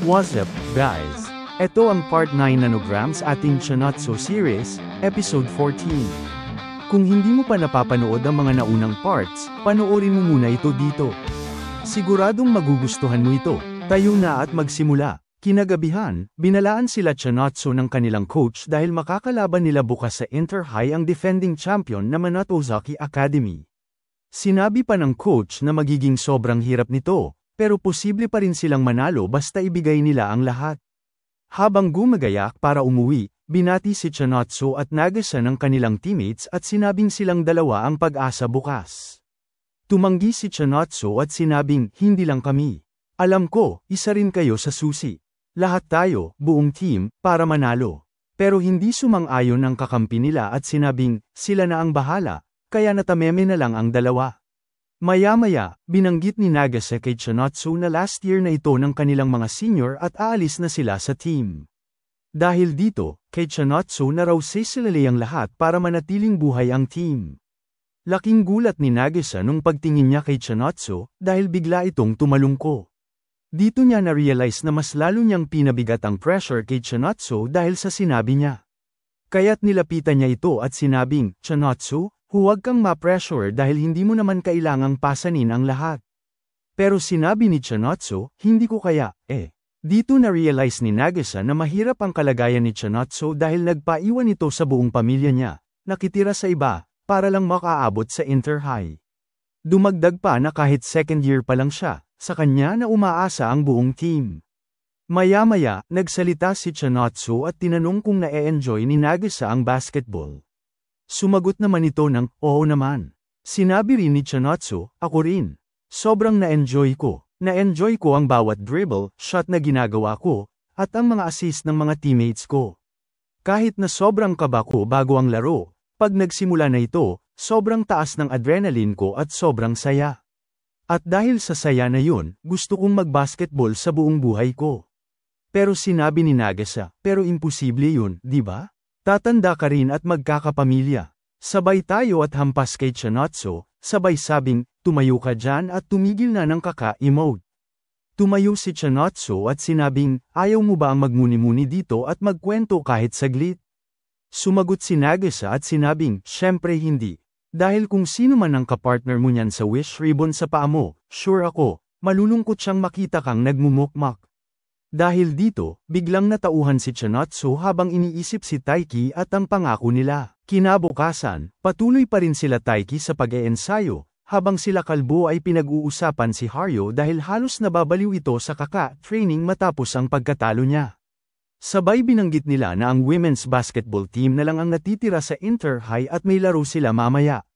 What's up, guys? Ito ang part 9 nanograms ating Chanotso series, episode 14. Kung hindi mo pa napapanood ang mga naunang parts, panoorin mo muna ito dito. Siguradong magugustuhan mo ito. Tayo na at magsimula. Kinagabihan, binalaan sila Chanotso ng kanilang coach dahil makakalaban nila bukas sa Inter-High ang defending champion na Manat Ozaki Academy. Sinabi pa ng coach na magiging sobrang hirap nito, pero posible pa rin silang manalo basta ibigay nila ang lahat. Habang gumagayak para umuwi, binati si Chanotso at Nagasa ng kanilang teammates at sinabing silang dalawa ang pag-asa bukas. Tumanggi si Chanotso at sinabing, hindi lang kami. Alam ko, isa rin kayo sa susi. Lahat tayo, buong team, para manalo. Pero hindi sumang-ayon ang kakampi nila at sinabing, sila na ang bahala, kaya natameme na lang ang dalawa. Maya-maya, binanggit ni Nagasa kay Chanotso na last year na ito ng kanilang mga senior at aalis na sila sa team. Dahil dito, kay Chanotso na raw sisilali ang lahat para manatiling buhay ang team. Laking gulat ni Nagasa nung pagtingin niya kay Chanotso dahil bigla itong tumalungko. Dito niya na-realize na mas lalo niyang pinabigat ang pressure kay Chanotso dahil sa sinabi niya. Kaya't nilapitan niya ito at sinabing, Chanotso, huwag kang ma-pressure dahil hindi mo naman kailangang pasanin ang lahat. Pero sinabi ni Chanotso, hindi ko kaya, Dito na-realize ni Nagasa na mahirap ang kalagayan ni Chanotso dahil nagpaiwan ito sa buong pamilya niya, nakitira sa iba, para lang makaabot sa Inter-High. Dumagdag pa na kahit second year pa lang siya, sa kanya na umaasa ang buong team. Maya-maya, nagsalita si Chanotso at tinanong kung na-e-enjoy ni Nagasa ang basketball. Sumagot naman ito ng, oo naman. Sinabi rin ni Chanotso, ako rin. Sobrang na-enjoy ko. Na-enjoy ko ang bawat dribble, shot na ginagawa ko, at ang mga assist ng mga teammates ko. Kahit na sobrang kaba ko bago ang laro, pag nagsimula na ito, sobrang taas ng adrenaline ko at sobrang saya. At dahil sa saya na yun, gusto kong mag-basketball sa buong buhay ko. Pero sinabi ni Nagasa, pero imposible yun, di ba? Tatanda ka rin at magkakapamilya. Sabay tayo at hampas kay Chanotso, sabay sabing, tumayo ka dyan at tumigil na ng kaka-emote. Tumayo si Chanotso at sinabing, ayaw mo ba ang magmuni-muni dito at magkwento kahit saglit? Sumagot si Nagasa at sinabing, syempre hindi. Dahil kung sino man ang kapartner mo niyan sa wish ribbon sa paa mo, sure ako, malulungkot siyang makita kang nagmumukmak. Dahil dito, biglang natauhan si Chanotso habang iniisip si Taiki at ang pangako nila. Kinabukasan, patuloy pa rin sila Taiki sa pag-eensayo, habang sila kalbo ay pinag-uusapan si Haruo dahil halos nababaliw ito sa kaka-training matapos ang pagkatalo niya. Sabay binanggit nila na ang women's basketball team na lang ang natitira sa Inter-High at may laro sila mamaya.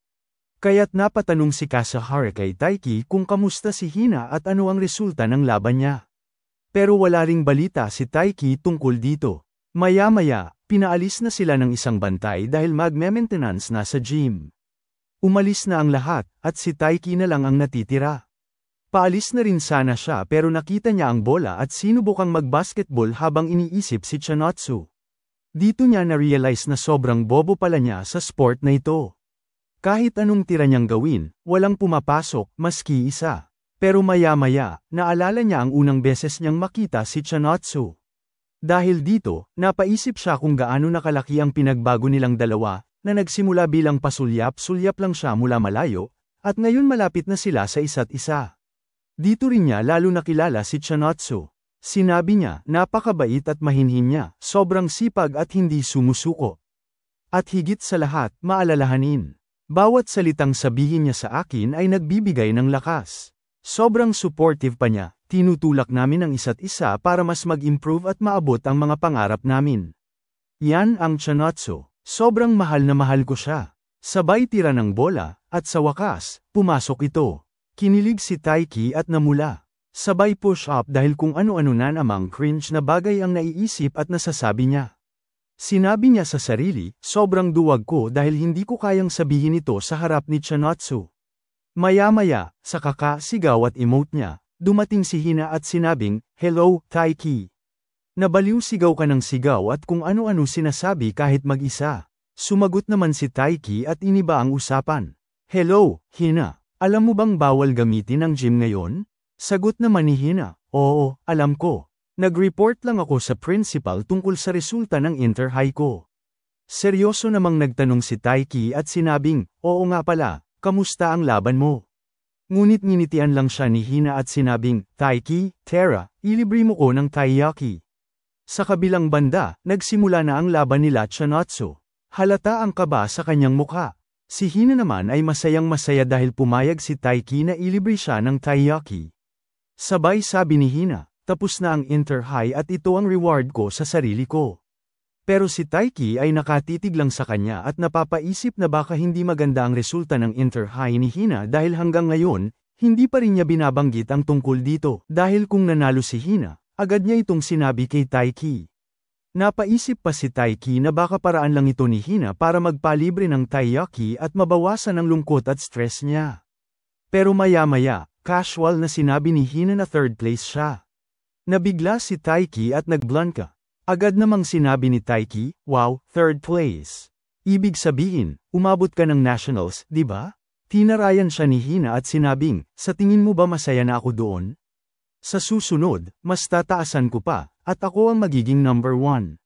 Kaya't napatanong si Kasahara kay Taiki kung kamusta si Hina at ano ang resulta ng laban niya. Pero wala ring balita si Taiki tungkol dito. Maya-maya, pinaalis na sila ng isang bantay dahil magme-maintenance na sa gym. Umalis na ang lahat, at si Taiki na lang ang natitira. Paalis na rin sana siya pero nakita niya ang bola at sinubukang mag-basketball habang iniisip si Chanotso. Dito niya na-realize na sobrang bobo pala niya sa sport na ito. Kahit anong tira niyang gawin, walang pumapasok, maski isa. Pero maya-maya, naalala niya ang unang beses niyang makita si Chanotso. Dahil dito, napaisip siya kung gaano nakalaki ang pinagbago nilang dalawa, na nagsimula bilang pasulyap-sulyap lang siya mula malayo, at ngayon malapit na sila sa isa't isa. Dito rin niya lalo nakilala si Chanotso. Sinabi niya, napakabait at mahinhin niya, sobrang sipag at hindi sumusuko. At higit sa lahat, maalalahanin. Bawat salitang sabihin niya sa akin ay nagbibigay ng lakas. Sobrang supportive pa niya, tinutulak namin ang isa't isa para mas mag-improve at maabot ang mga pangarap namin. Yan ang Chanotso. Sobrang mahal na mahal ko siya. Sabay tira ng bola, at sa wakas, pumasok ito. Kinilig si Taiki at namula. Sabay push-up dahil kung ano-ano na namang cringe na bagay ang naiisip at nasasabi niya. Sinabi niya sa sarili, sobrang duwag ko dahil hindi ko kayang sabihin ito sa harap ni Chanotso. Maya-maya, sa kaka-sigaw at emote niya, dumating si Hina at sinabing, hello, Taiki. Nabaliw sigaw ka ng sigaw at kung ano-ano sinasabi kahit mag-isa. Sumagot naman si Taiki at iniba ang usapan. Hello, Hina. Alam mo bang bawal gamitin ang gym ngayon? Sagot naman ni Hina, oo, alam ko. Nag-report lang ako sa principal tungkol sa resulta ng inter-high ko. Seryoso namang nagtanong si Taiki at sinabing, oo nga pala, kamusta ang laban mo? Ngunit nginitian lang siya ni Hina at sinabing, Taiki, Terra, ilibre mo ko ng taiyaki. Sa kabilang banda, nagsimula na ang laban nila Chanotsu. Halata ang kaba sa kanyang mukha. Si Hina naman ay masayang masaya dahil pumayag si Taiki na ilibre siya ng taiyaki. Sabay sabi ni Hina, tapos na ang inter-high at ito ang reward ko sa sarili ko. Pero si Taiki ay nakatitig lang sa kanya at napapaisip na baka hindi maganda ang resulta ng inter-high ni Hina dahil hanggang ngayon, hindi pa rin niya binabanggit ang tungkol dito. Dahil kung nanalo si Hina, agad niya itong sinabi kay Taiki. Napaisip pa si Taiki na baka paraan lang ito ni Hina para magpalibre ng taiyaki at mabawasan ang lungkot at stress niya. Pero maya-maya, casual na sinabi ni Hina na third place siya. Nabigla si Taiki at nagblanka. Agad namang sinabi ni Taiki, wow, third place. Ibig sabihin, umabot ka ng nationals, di ba? Tinarayan siya ni Hina at sinabing, sa tingin mo ba masaya na ako doon? Sa susunod, mas tataasan ko pa, at ako ang magiging number 1.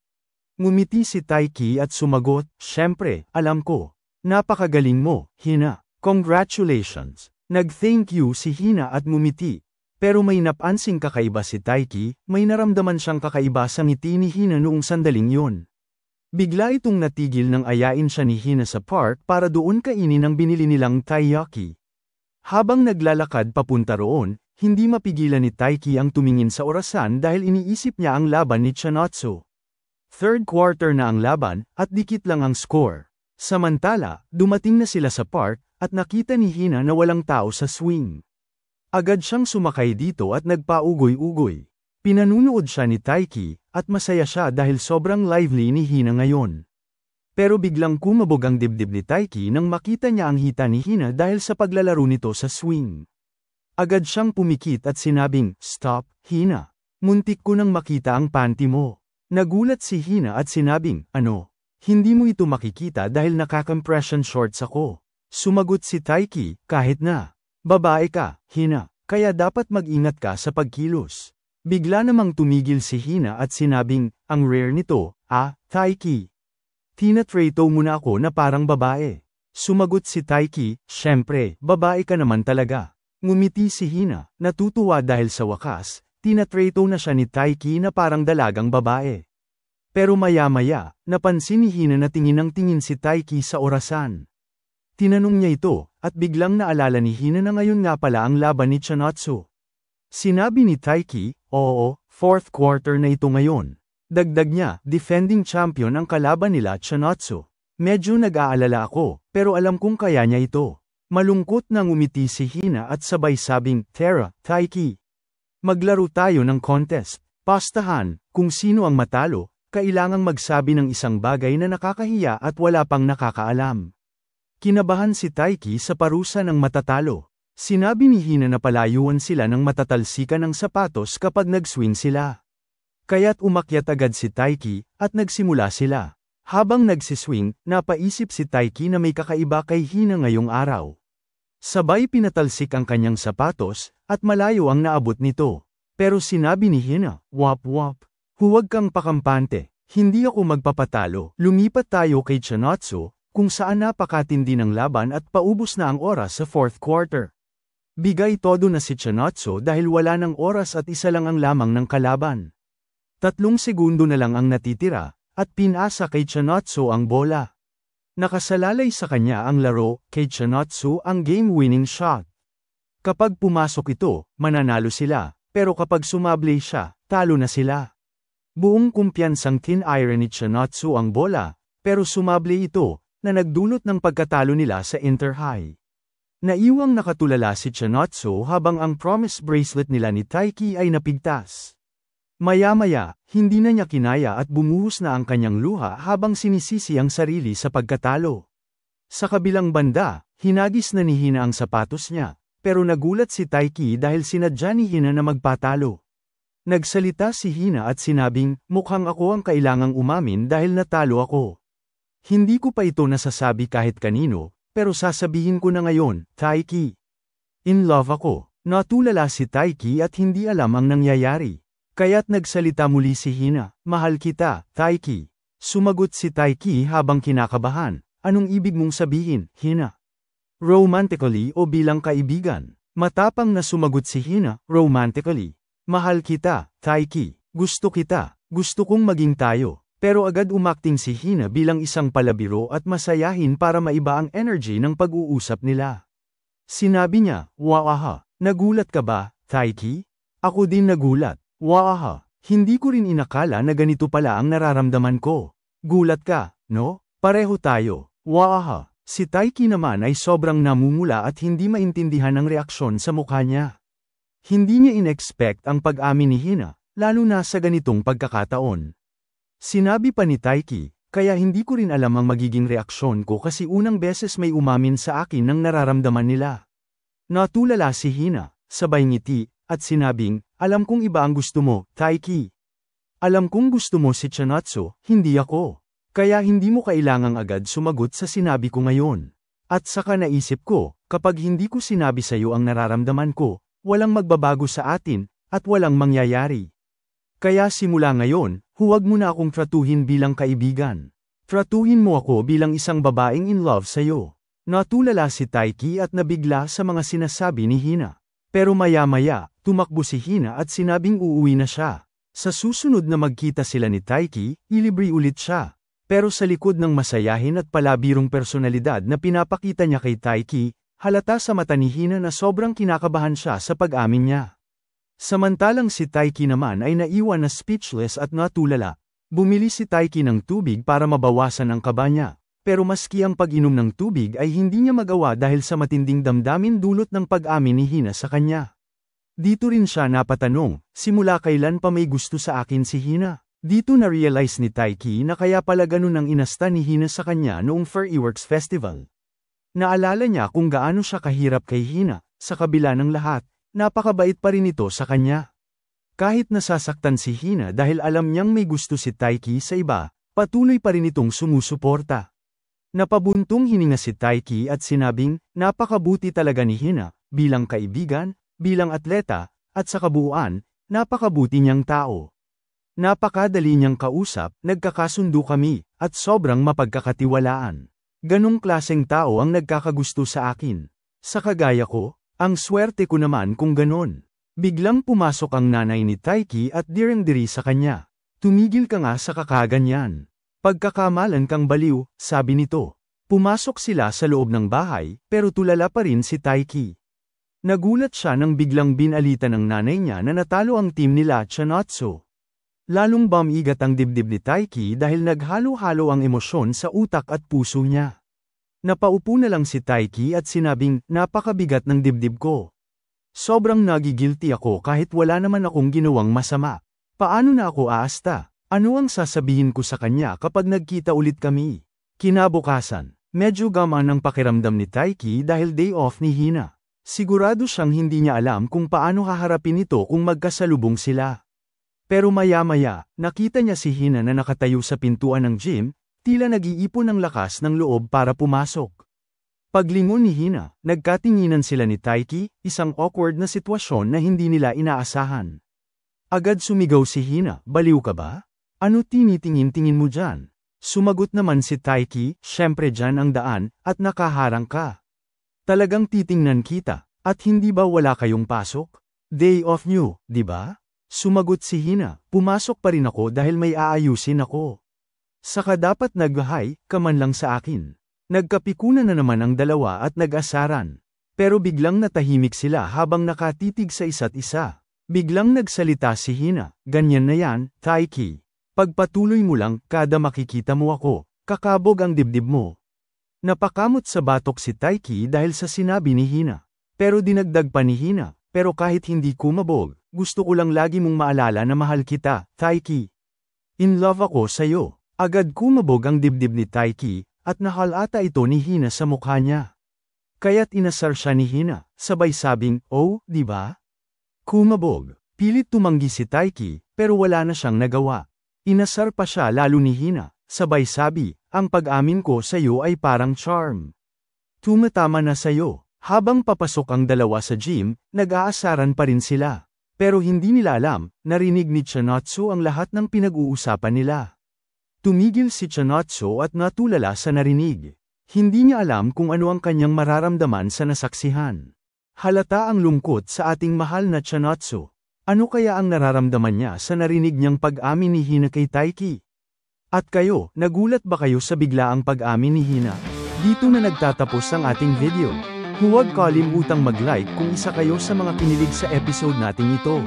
Ngumiti si Taiki at sumagot, syempre, alam ko. Napakagaling mo, Hina. Congratulations. Nag-thank you si Hina at ngumiti. Pero may napansing kakaiba si Taiki, may naramdaman siyang kakaiba sa ngiti ni Hina noong sandaling yun. Bigla itong natigil nang ayain siya ni Hina sa park para doon kainin ang binili nilang taiyaki. Habang naglalakad papunta roon, hindi mapigilan ni Taiki ang tumingin sa orasan dahil iniisip niya ang laban ni Chanotsu. Third quarter na ang laban, at dikit lang ang score. Samantala, dumating na sila sa park, at nakita ni Hina na walang tao sa swing. Agad siyang sumakay dito at nagpaugoy-ugoy. Pinanunood siya ni Taiki, at masaya siya dahil sobrang lively ni Hina ngayon. Pero biglang kumabog ang dibdib ni Taiki nang makita niya ang hita ni Hina dahil sa paglalaro nito sa swing. Agad siyang pumikit at sinabing, stop, Hina. Muntik ko nang makita ang panty mo. Nagulat si Hina at sinabing, ano? Hindi mo ito makikita dahil naka-compression shorts ako. Sumagot si Taiki, kahit na. Babae ka, Hina, kaya dapat mag-ingat ka sa pagkilos. Bigla namang tumigil si Hina at sinabing, ang rare nito, Taiki. Tinatrato mo na ako na parang babae. Sumagot si Taiki, syempre, babae ka naman talaga. Ngumiti si Hina, natutuwa dahil sa wakas, tinatrato na siya ni Taiki na parang dalagang babae. Pero maya-maya, napansin ni Hina na tingin ng tingin si Taiki sa orasan. Tinanong niya ito, at biglang naalala ni Hina na ngayon nga pala ang laban ni Chanotsu. Sinabi ni Taiki, oo, fourth quarter na ito ngayon. Dagdag niya, defending champion ang kalaban nila Chanotsu. Medyo nag-aalala ako, pero alam kong kaya niya ito. Malungkot na ngumiti si Hina at sabay sabing, Terra, Taiki. Maglaro tayo ng contest. Pastahan, kung sino ang matalo, kailangang magsabi ng isang bagay na nakakahiya at wala pang nakakaalam. Kinabahan si Taiki sa parusa ng matatalo. Sinabi ni Hina na palayuan sila ng matatalsikan ng sapatos kapag nag-swing sila. Kaya't umakyat agad si Taiki, at nagsimula sila. Habang nagsiswing, napaisip si Taiki na may kakaiba kay Hina ngayong araw. Sabay pinatalsik ang kanyang sapatos, at malayo ang naabot nito. Pero sinabi ni Hina, wap wap. Huwag kang pakampante, hindi ako magpapatalo. Lumipat tayo kay Chanotsu, kung saan napakatindi ng laban at paubos na ang oras sa fourth quarter. Bigay todo na si Chanotsu dahil wala ng oras at isa lang ang lamang ng kalaban. 3 segundo na lang ang natitira, at pinasa kay Chanotsu ang bola. Nakasalalay sa kanya ang laro, kay Chanotsu ang game-winning shot. Kapag pumasok ito, mananalo sila, pero kapag sumablay siya, talo na sila. Buong kumpiyansang tin-iron ni Chanotsu ang bola, pero sumablay ito, na nagdulot ng pagkatalo nila sa inter-high. Naiwang nakatulala si Chanotsu habang ang promise bracelet nila ni Taiki ay napigtas. Maya-maya, hindi na niya kinaya at bumuhos na ang kanyang luha habang sinisisi ang sarili sa pagkatalo. Sa kabilang banda, hinagis na ni Hina ang sapatos niya, pero nagulat si Taiki dahil sinadya ni Hina na magpatalo. Nagsalita si Hina at sinabing, mukhang ako ang kailangang umamin dahil natalo ako. Hindi ko pa ito nasasabi kahit kanino, pero sasabihin ko na ngayon, Taiki. In love ako. Natulala si Taiki at hindi alam ang nangyayari. Kaya't nagsalita muli si Hina, mahal kita, Taiki. Sumagot si Taiki habang kinakabahan, anong ibig mong sabihin, Hina? Romantically o bilang kaibigan? Matapang na sumagot si Hina, romantically. Mahal kita, Taiki. Gusto kita. Gusto kong maging tayo. Pero agad umakting si Hina bilang isang palabiro at masayahin para maiba ang energy ng pag-uusap nila. Sinabi niya, waaha, nagulat ka ba, Taiki? Ako din nagulat. Waaha, hindi ko rin inakala na ganito pala ang nararamdaman ko. Gulat ka, no? Pareho tayo. Waaha, si Taiki naman ay sobrang namumula at hindi maintindihan ang reaksyon sa mukha niya. Hindi niya in-expect ang pag-amin ni Hina, lalo na sa ganitong pagkakataon. Sinabi pa ni Taiki, kaya hindi ko rin alam ang magiging reaksyon ko kasi unang beses may umamin sa akin ng nararamdaman nila. Natulala si Hina, sabay ngiti, at sinabing, alam kong iba ang gusto mo, Taiki. Alam kong gusto mo si Chanatsu, hindi ako. Kaya hindi mo kailangang agad sumagot sa sinabi ko ngayon. At saka naisip ko, kapag hindi ko sinabi sa iyo ang nararamdaman ko, walang magbabago sa atin, at walang mangyayari. Kaya simula ngayon, huwag mo na akong tratuhin bilang kaibigan. Tratuhin mo ako bilang isang babaeng in love sa'yo. Natulala si Taiki at nabigla sa mga sinasabi ni Hina. Pero maya-maya, tumakbo si Hina at sinabing uuwi na siya. Sa susunod na magkita sila ni Taiki, ilibre ulit siya. Pero sa likod ng masayahin at palabirong personalidad na pinapakita niya kay Taiki, halata sa mata ni Hina na sobrang kinakabahan siya sa pag-amin niya. Samantalang si Taiki naman ay naiwan na speechless at natulala. Bumili si Taiki ng tubig para mabawasan ang kaba niya. Pero maski ang pag-inom ng tubig ay hindi niya magawa dahil sa matinding damdamin dulot ng pag-amin ni Hina sa kanya. Dito rin siya napatanong, simula kailan pa may gusto sa akin si Hina? Dito na-realize ni Taiki na kaya pala ganun ang inasta ni Hina sa kanya noong Fairyworks Festival. Naalala niya kung gaano siya kahirap kay Hina, sa kabila ng lahat, napakabait pa rin ito sa kanya. Kahit nasasaktan si Hina dahil alam niyang may gusto si Taiki sa iba, patuloy pa rin itong sumusuporta. Napabuntong hininga si Taiki at sinabing, napakabuti talaga ni Hina, bilang kaibigan, bilang atleta, at sa kabuuan, napakabuti niyang tao. Napakadali niyang kausap, nagkakasundo kami, at sobrang mapagkakatiwalaan. Ganong klaseng tao ang nagkakagusto sa akin. Sa kagaya ko, ang swerte ko naman kung ganon. Biglang pumasok ang nanay ni Taiki at direng-diri sa kanya. Tumigil ka nga sa kakaganyan. Pagkakamalan kang baliw, sabi nito. Pumasok sila sa loob ng bahay, pero tulala pa rin si Taiki. Nagulat siya nang biglang binalita ng nanay niya na natalo ang team nila Chanatsu. Lalong bumigat ang dibdib ni Taiki dahil naghalo-halo ang emosyon sa utak at puso niya. Napaupo na lang si Taiki at sinabing, napakabigat ng dibdib ko. Sobrang nagigilty ako kahit wala naman akong ginawang masama. Paano na ako aasta? Ano ang sasabihin ko sa kanya kapag nagkita ulit kami? Kinabukasan, medyo gamaan ang pakiramdam ni Taiki dahil day off ni Hina. Sigurado siyang hindi niya alam kung paano haharapin ito kung magkasalubong sila. Pero maya-maya, nakita niya si Hina na nakatayo sa pintuan ng gym, tila nag-iipon ng lakas ng loob para pumasok. Paglingon ni Hina, nagkatinginan sila ni Taiki, isang awkward na sitwasyon na hindi nila inaasahan. Agad sumigaw si Hina, baliw ka ba? Ano tinitingin-tingin mo dyan? Sumagot naman si Taiki, syempre dyan ang daan, at nakaharang ka. Talagang titingnan kita, at hindi ba wala kayong pasok? Day off nyo, di ba? Sumagot si Hina, pumasok pa rin ako dahil may aayusin ako. Saka dapat nag-hi, ka man lang sa akin. Nagkapikunan na naman ang dalawa at nag-asaran. Pero biglang natahimik sila habang nakatitig sa isa't isa. Biglang nagsalita si Hina, ganyan na yan, Taiki. Pagpatuloy mo lang, kada makikita mo ako, kakabog ang dibdib mo. Napakamot sa batok si Taiki dahil sa sinabi ni Hina. Pero dinagdag pa ni Hina, pero kahit hindi kumabog, gusto ko lang lagi mong maalala na mahal kita, Taiki. In love ako sa'yo. Agad kumabog ang dibdib ni Taiki, at nahalata ito ni Hina sa mukha niya. Kaya't inasar siya ni Hina, sabay sabing, oh, di ba? Kumabog. Pilit tumanggi si Taiki, pero wala na siyang nagawa. Inasar pa siya lalo ni Hina, sabay sabi, ang pag-amin ko sa'yo ay parang charm. Tumatama na sa'yo. Habang papasok ang dalawa sa gym, nag-aasaran pa rin sila. Pero hindi nila alam, narinig ni Chinatsu ang lahat ng pinag-uusapan nila. Tumigil si Chinatsu at natulala sa narinig. Hindi niya alam kung ano ang kanyang mararamdaman sa nasaksihan. Halata ang lungkot sa ating mahal na Chinatsu. Ano kaya ang nararamdaman niya sa narinig niyang pag-amin ni Hina kay Taiki? At kayo, nagulat ba kayo sa biglaang pag-amin ni Hina? Dito na nagtatapos ang ating video. Huwag kalimutang mag-like kung isa kayo sa mga kinilig sa episode nating ito.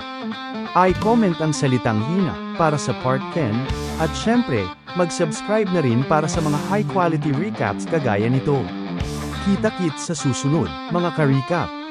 I-comment ang salitang Hina para sa part 10, at syempre, mag-subscribe na rin para sa mga high-quality recaps kagaya nito. Kita-kits sa susunod, mga ka-recap.